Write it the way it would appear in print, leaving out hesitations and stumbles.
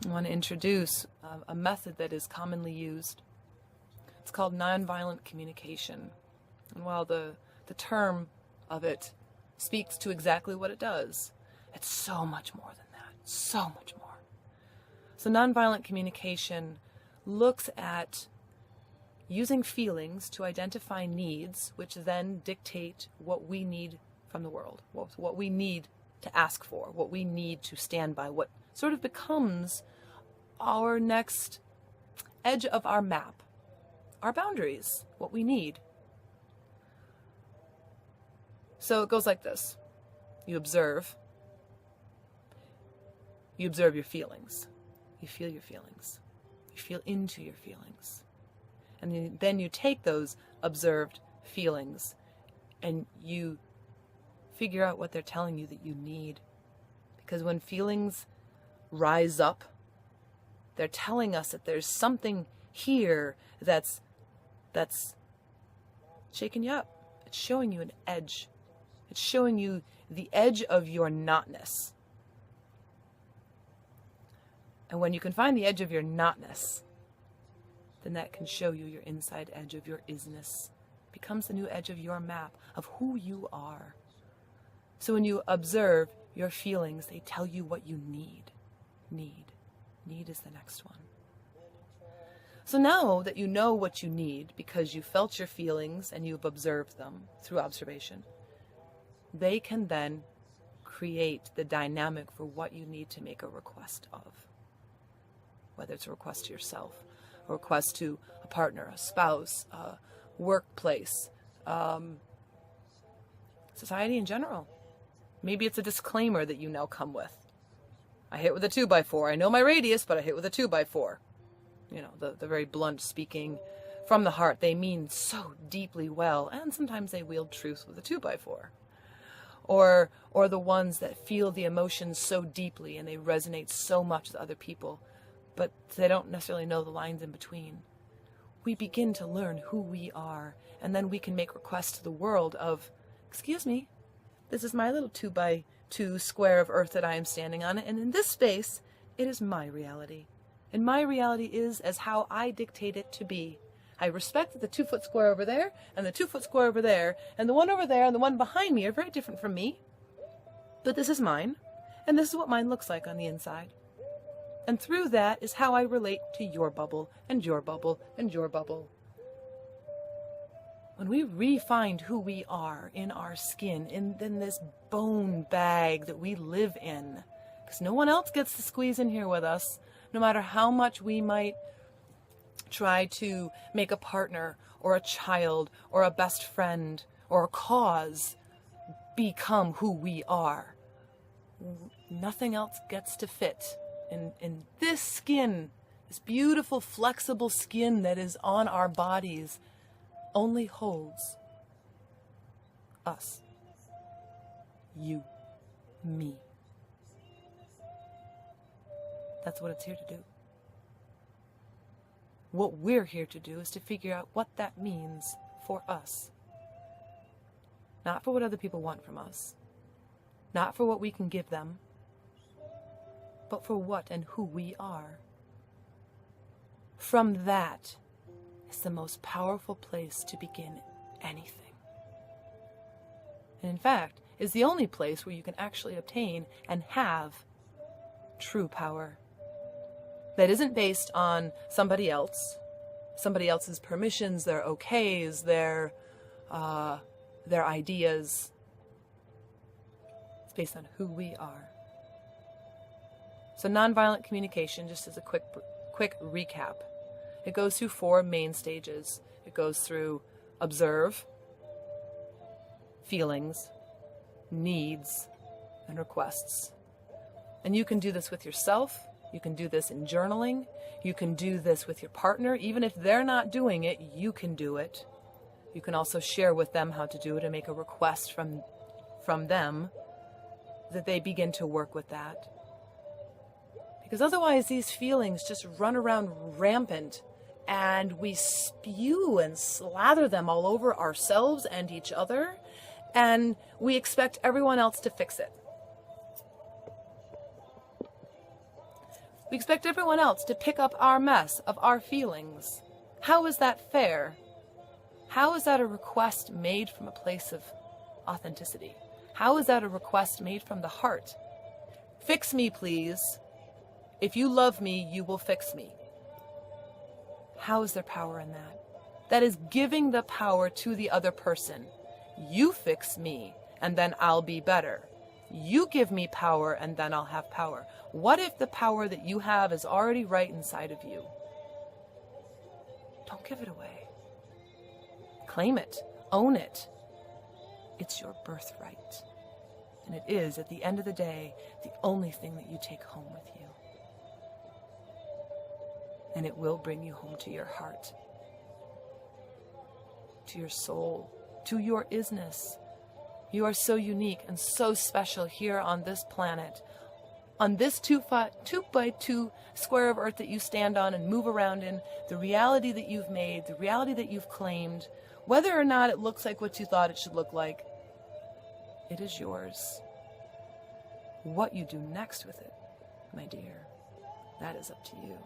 I want to introduce a method that is commonly used. It's called nonviolent communication. And while the term of it speaks to exactly what it does, it's so much more than that. So much more. So nonviolent communication looks at using feelings to identify needs, which then dictate what we need from the world, what we need to ask for, what we need to stand by, what sort of becomes our next edge of our map, our boundaries, what we need. So it goes like this. You observe your feelings. You feel your feelings. You feel into your feelings. And then you take those observed feelings and you figure out what they're telling you that you need. Because when feelings rise up, they're telling us that there's something here that's shaking you up. It's showing you an edge. It's showing you the edge of your notness. And when you can find the edge of your notness, then that can show you your inside edge of your isness. It becomes the new edge of your map of who you are. So when you observe your feelings, they tell you what you need. Need is the next one. So now that you know what you need because you felt your feelings and you've observed them through observation, they can then create the dynamic for what you need to make a request of. Whether it's a request to yourself, a request to a partner, a spouse, a workplace, society in general. Maybe it's a disclaimer that you now come with. I hit with a 2x4. I know my radius, but I hit with a 2x4. You know, the very blunt speaking from the heart. They mean so deeply well, and sometimes they wield truth with a 2x4. Or the ones that feel the emotions so deeply and they resonate so much with other people, but they don't necessarily know the lines in between. We begin to learn who we are, and then we can make requests to the world of, excuse me, this is my little 2x2 square of earth that I am standing on, and in this space, it is my reality. And my reality is as how I dictate it to be. I respect that the 2-foot square over there, and the 2-foot square over there, and the one over there, and the one behind me are very different from me. But this is mine, and this is what mine looks like on the inside. And through that is how I relate to your bubble, and your bubble, and your bubble. When we re-find who we are in our skin, in this bone bag that we live in, because no one else gets to squeeze in here with us, no matter how much we might try to make a partner or a child or a best friend or a cause become who we are. Nothing else gets to fit. In this skin, this beautiful, flexible skin that is on our bodies, only holds us, you, me. That's what it's here to do. What we're here to do is to figure out what that means for us. Not for what other people want from us. Not for what we can give them. But for what and who we are. From that is the most powerful place to begin anything. And in fact, is the only place where you can actually obtain and have true power. That isn't based on somebody else's permissions, their okays, their ideas. It's based on who we are. So nonviolent communication, just as a quick recap, it goes through 4 main stages. It goes through observe, feelings, needs, and requests. And you can do this with yourself. You can do this in journaling. You can do this with your partner. Even if they're not doing it, you can do it. You can also share with them how to do it and make a request from them that they begin to work with that. Because otherwise these feelings just run around rampant and we spew and slather them all over ourselves and each other, and we expect everyone else to fix it. We expect everyone else to pick up our mess of our feelings. How is that fair? How is that a request made from a place of authenticity? How is that a request made from the heart? Fix me, please. If you love me, you will fix me. How is there power in that? That is giving the power to the other person. You fix me, and then I'll be better. You give me power, and then I'll have power. What if the power that you have is already right inside of you? Don't give it away. Claim it. Own it. It's your birthright. And it is, at the end of the day, the only thing that you take home with you. And it will bring you home to your heart, to your soul, to your isness. You are so unique and so special here on this planet, on this 2x2 square of earth that you stand on and move around in, the reality that you've made, the reality that you've claimed, whether or not it looks like what you thought it should look like, it is yours. What you do next with it, my dear, that is up to you.